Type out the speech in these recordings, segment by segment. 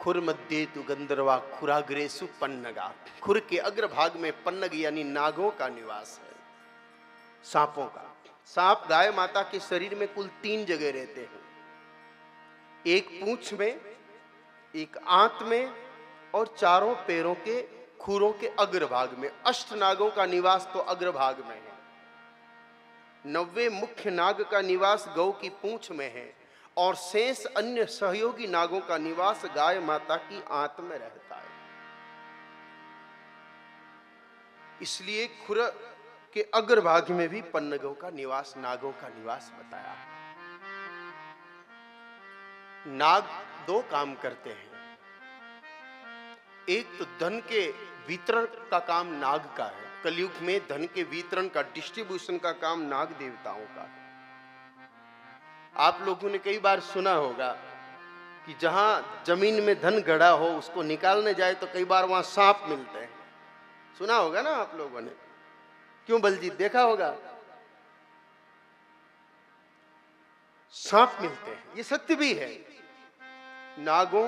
खुर मध्य तु गंधर्वा खुराग्रेसु पन्नगा। खुर के अग्रभाग में पन्नग यानी नागों का निवास है, सांपों का। सांप गाय माता के शरीर में कुल 3 जगह रहते हैं, एक पूंछ में, एक आंत में और चारों पैरों के खुरों के अग्रभाग में। अष्ट नागों का निवास तो अग्रभाग में है। 90 मुख्य नाग का निवास गौ की पूंछ में है और शेष अन्य सहयोगी नागों का निवास गाय माता की आंत में रहता है। इसलिए खुर के अग्रभाग में भी पन्नगों का निवास, नागों का निवास बताया। नाग 2 काम करते हैं। एक तो धन के वितरण का काम नाग का है। कलयुग में धन के वितरण का, डिस्ट्रीब्यूशन का काम नाग देवताओं का है। आप लोगों ने कई बार सुना होगा कि जहां जमीन में धन गड़ा हो उसको निकालने जाए तो कई बार वहां सांप मिलते हैं। सुना होगा ना आप लोगों ने? क्यों बलजीत, देखा होगा? सांप मिलते हैं, ये सत्य भी है। नागों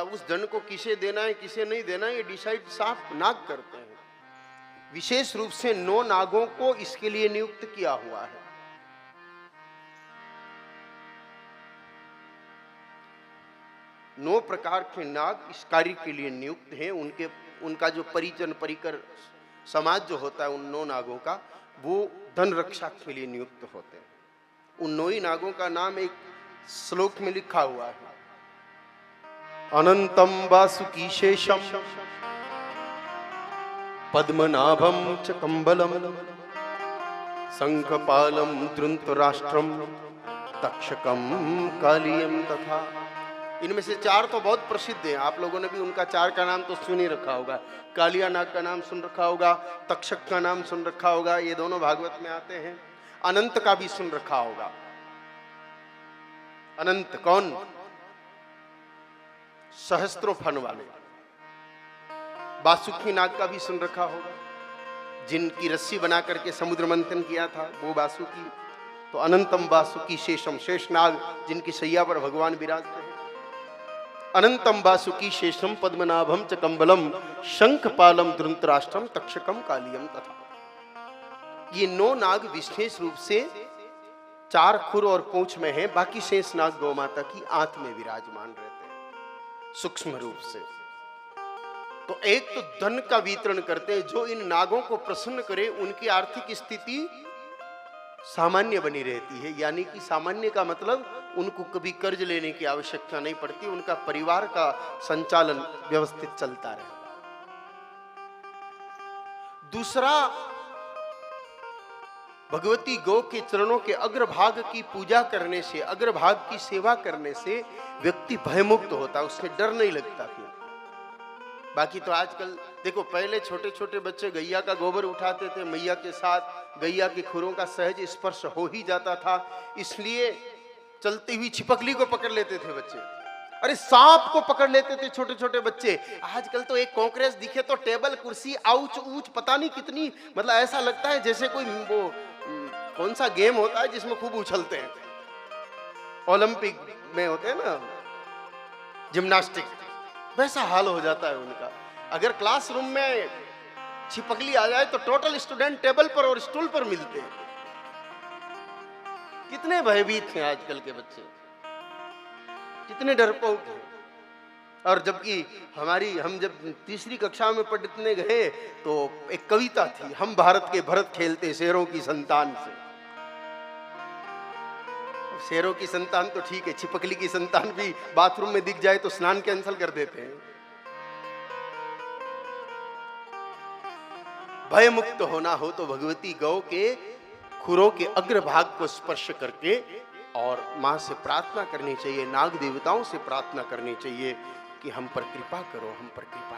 उस धन को किसे देना है किसे नहीं देना है ये डिसाइड सांप नाग करते हैं। विशेष रूप से 9 नागों को इसके लिए नियुक्त किया हुआ है। नौ प्रकार के नाग इस कार्य के लिए नियुक्त हैं। उनका जो परिजन परिकर समाज जो होता है उन 9 नागों का, वो धन रक्षा के लिए नियुक्त होते हैं। उन 9 ही नागों का नाम एक श्लोक में लिखा हुआ है। अनंतम वासुकी शेषम पद्मनाभम च कंबलम शंखपालम धृतराष्ट्रम तक्षकम कालियम तथा। इनमें से 4 तो बहुत प्रसिद्ध हैं। आप लोगों ने भी उनका 4 का नाम तो सुन ही रखा होगा। कालिया नाग का नाम सुन रखा होगा, तक्षक का नाम सुन रखा होगा, ये दोनों भागवत में आते हैं। अनंत का भी सुन रखा होगा। अनंत कौन? सहस्त्रों फन वाले। वासुकी नाग का भी सुन रखा होगा, जिनकी रस्सी बना करके समुद्र मंथन किया था वो वासुकी। तो अनंतम वासुकी शेषम, शेष नाग जिनकी सैया पर भगवान विराजते हैं। अनंतम वासुकी शेषम पद्मनाभम च कंबलम शंखपालम धृतराष्ट्रम तक्षकम कालियम तथा। ये 9 नाग विशेष रूप से 4 खुर और पूंछ में हैं। बाकी शेष नाग गौ माता की आंत में विराजमान रहते हैं सूक्ष्म रूप से। तो एक तो धन का वितरण करते हैं, जो इन नागों को प्रसन्न करे उनकी आर्थिक स्थिति सामान्य बनी रहती है। यानी कि सामान्य का मतलब उनको कभी कर्ज लेने की आवश्यकता नहीं पड़ती, उनका परिवार का संचालन व्यवस्थित चलता रहे। दूसरा, भगवती गौ के चरणों के अग्रभाग की पूजा करने से, अग्रभाग की सेवा करने से व्यक्ति भयमुक्त होता है, उससे डर नहीं लगता फिर। बाकी तो आजकल देखो, पहले छोटे छोटे बच्चे गैया का गोबर उठाते थे, मैया के साथ गैया के खुरों का सहज स्पर्श हो ही जाता था, इसलिए चलती हुई छिपकली को पकड़ लेते थे बच्चे। अरे सांप को पकड़ लेते थे छोटे छोटे बच्चे। आजकल तो एक कॉन्क्रेस दिखे तो टेबल कुर्सी आउच ऊच पता नहीं कितनी, मतलब ऐसा लगता है जैसे कोई वो कौन सा गेम होता है जिसमें खूब उछलते हैं, ओलंपिक में होते हैं ना जिम्नास्टिक, वैसा हाल हो जाता है उनका। अगर क्लासरूम में छिपकली आ जाए तो टोटल स्टूडेंट टेबल पर और स्टूल पर मिलते हैं। कितने भयभीत हैं आजकल के बच्चे, कितने डरपोक हैं। और जबकि हम जब 3री कक्षा में पढ़ने गए तो एक कविता थी, हम भारत के भरत खेलते शेरों की संतान से। शेरों की संतान तो ठीक है, छिपकली की संतान भी बाथरूम में दिख जाए तो स्नान कैंसिल कर देते हैं। भय मुक्त होना हो तो भगवती गौ के खुरों के अग्रभाग को स्पर्श करके और मां से प्रार्थना करनी चाहिए, नाग देवताओं से प्रार्थना करनी चाहिए कि हम पर कृपा करो, हम पर कृपा